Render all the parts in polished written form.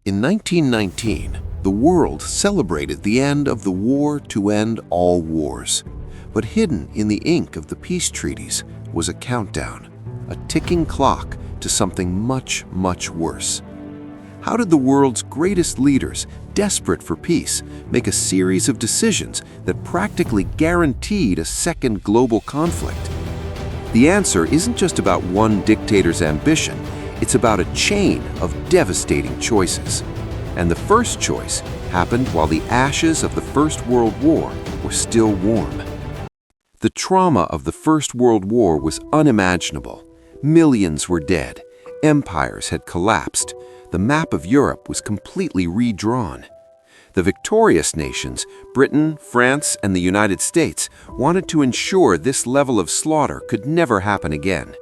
In 1919, the world celebrated the end of the war to end all wars. But hidden in the ink of the peace treaties was a countdown, a ticking clock to something much, much worse. How did the world's greatest leaders, desperate for peace, make a series of decisions that practically guaranteed a second global conflict? The answer isn't just about one dictator's ambition, it's about a chain of devastating choices. And the first choice happened while the ashes of the First World War were still warm. The trauma of the First World War was unimaginable. Millions were dead. Empires had collapsed. The map of Europe was completely redrawn. The victorious nations, Britain, France, and the United States, wanted to ensure this level of slaughter could never happen again.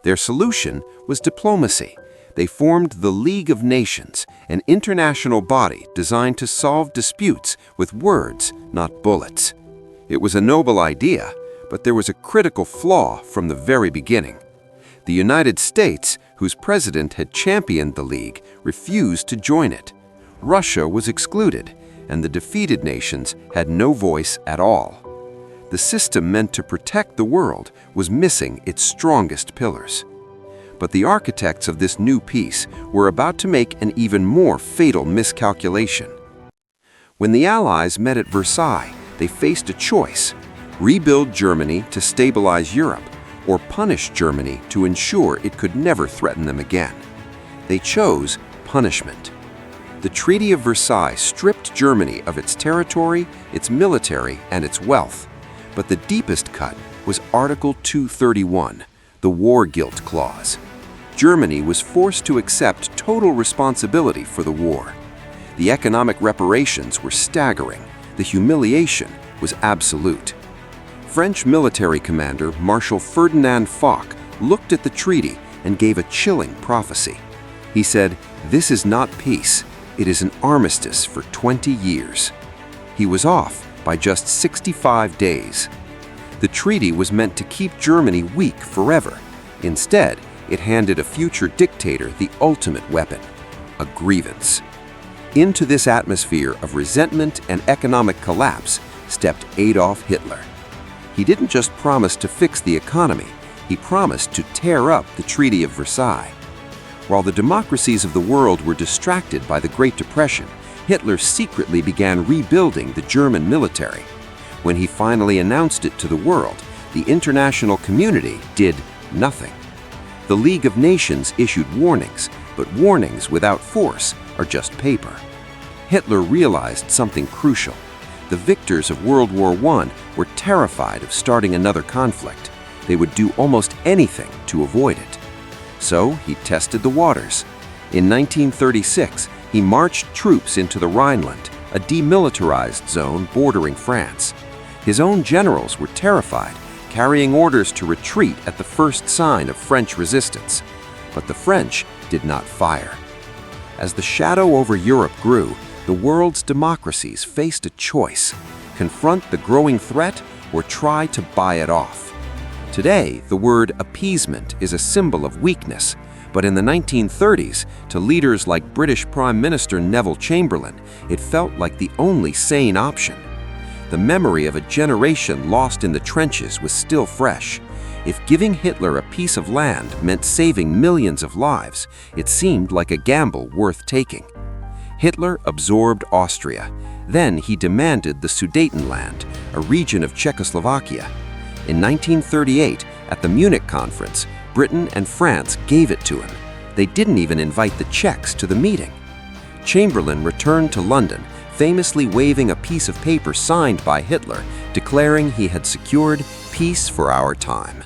Their solution was diplomacy. They formed the League of Nations, an international body designed to solve disputes with words, not bullets. It was a noble idea, but there was a critical flaw from the very beginning. The United States, whose president had championed the League, refused to join it. Russia was excluded, and the defeated nations had no voice at all. The system meant to protect the world was missing its strongest pillars. But the architects of this new peace were about to make an even more fatal miscalculation. When the Allies met at Versailles, they faced a choice: rebuild Germany to stabilize Europe, or punish Germany to ensure it could never threaten them again. They chose punishment. The Treaty of Versailles stripped Germany of its territory, its military, and its wealth. But the deepest cut was Article 231, the War Guilt Clause. Germany was forced to accept total responsibility for the war. The economic reparations were staggering. The humiliation was absolute. French military commander Marshal Ferdinand Foch looked at the treaty and gave a chilling prophecy. He said, "This is not peace. It is an armistice for 20 years." He was off by just 65 days. The treaty was meant to keep Germany weak forever. Instead, it handed a future dictator the ultimate weapon: a grievance. Into this atmosphere of resentment and economic collapse stepped Adolf Hitler. He didn't just promise to fix the economy, he promised to tear up the Treaty of Versailles. While the democracies of the world were distracted by the Great Depression, Hitler secretly began rebuilding the German military. When he finally announced it to the world, the international community did nothing. The League of Nations issued warnings, but warnings without force are just paper. Hitler realized something crucial. The victors of World War I were terrified of starting another conflict. They would do almost anything to avoid it. So he tested the waters. In 1936, he marched troops into the Rhineland, a demilitarized zone bordering France. His own generals were terrified, carrying orders to retreat at the first sign of French resistance. But the French did not fire. As the shadow over Europe grew, the world's democracies faced a choice: confront the growing threat or try to buy it off. Today, the word appeasement is a symbol of weakness, but in the 1930s, to leaders like British Prime Minister Neville Chamberlain, it felt like the only sane option. The memory of a generation lost in the trenches was still fresh. If giving Hitler a piece of land meant saving millions of lives, it seemed like a gamble worth taking. Hitler absorbed Austria. Then he demanded the Sudetenland, a region of Czechoslovakia. In 1938, at the Munich conference, Britain and France gave it to him. They didn't even invite the Czechs to the meeting. Chamberlain returned to London, famously waving a piece of paper signed by Hitler, declaring he had secured peace for our time.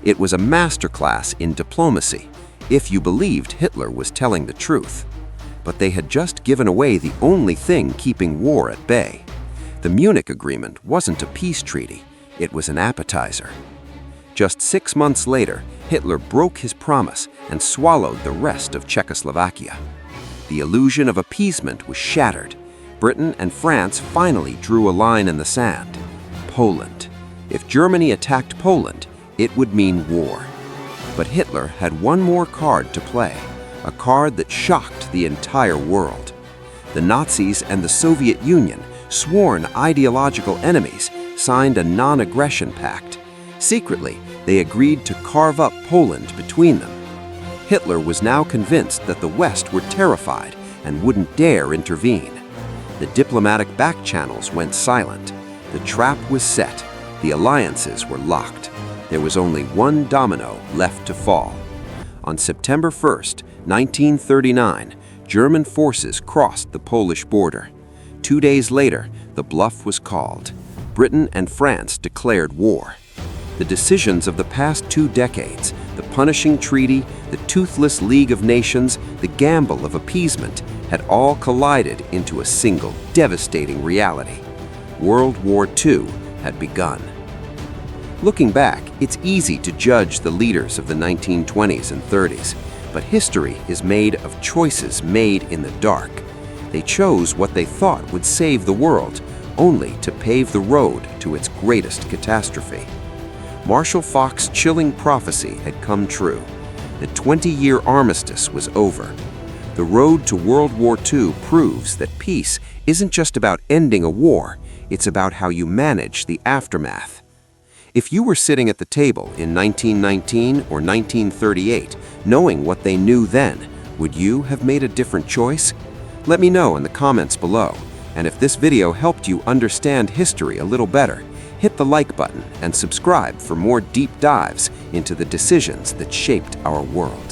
It was a masterclass in diplomacy, if you believed Hitler was telling the truth. But they had just given away the only thing keeping war at bay. The Munich Agreement wasn't a peace treaty, it was an appetizer. Just 6 months later, Hitler broke his promise and swallowed the rest of Czechoslovakia. The illusion of appeasement was shattered. Britain and France finally drew a line in the sand: Poland. If Germany attacked Poland, it would mean war. But Hitler had one more card to play, a card that shocked the entire world. The Nazis and the Soviet Union, sworn ideological enemies, signed a non-aggression pact. Secretly, they agreed to carve up Poland between them. Hitler was now convinced that the West were terrified and wouldn't dare intervene. The diplomatic back channels went silent. The trap was set. The alliances were locked. There was only one domino left to fall. On September 1st, 1939, German forces crossed the Polish border. 2 days later, the bluff was called. Britain and France declared war. The decisions of the past 2 decades, the punishing treaty, the toothless League of Nations, the gamble of appeasement, had all collided into a single devastating reality. World War II had begun. Looking back, it's easy to judge the leaders of the 1920s and 30s, but history is made of choices made in the dark. They chose what they thought would save the world, only to pave the road to its greatest catastrophe. Marshal Foch's chilling prophecy had come true. The 20-year armistice was over. The road to World War II proves that peace isn't just about ending a war, it's about how you manage the aftermath. If you were sitting at the table in 1919 or 1938, knowing what they knew then, would you have made a different choice? Let me know in the comments below. And if this video helped you understand history a little better, hit the like button and subscribe for more deep dives into the decisions that shaped our world.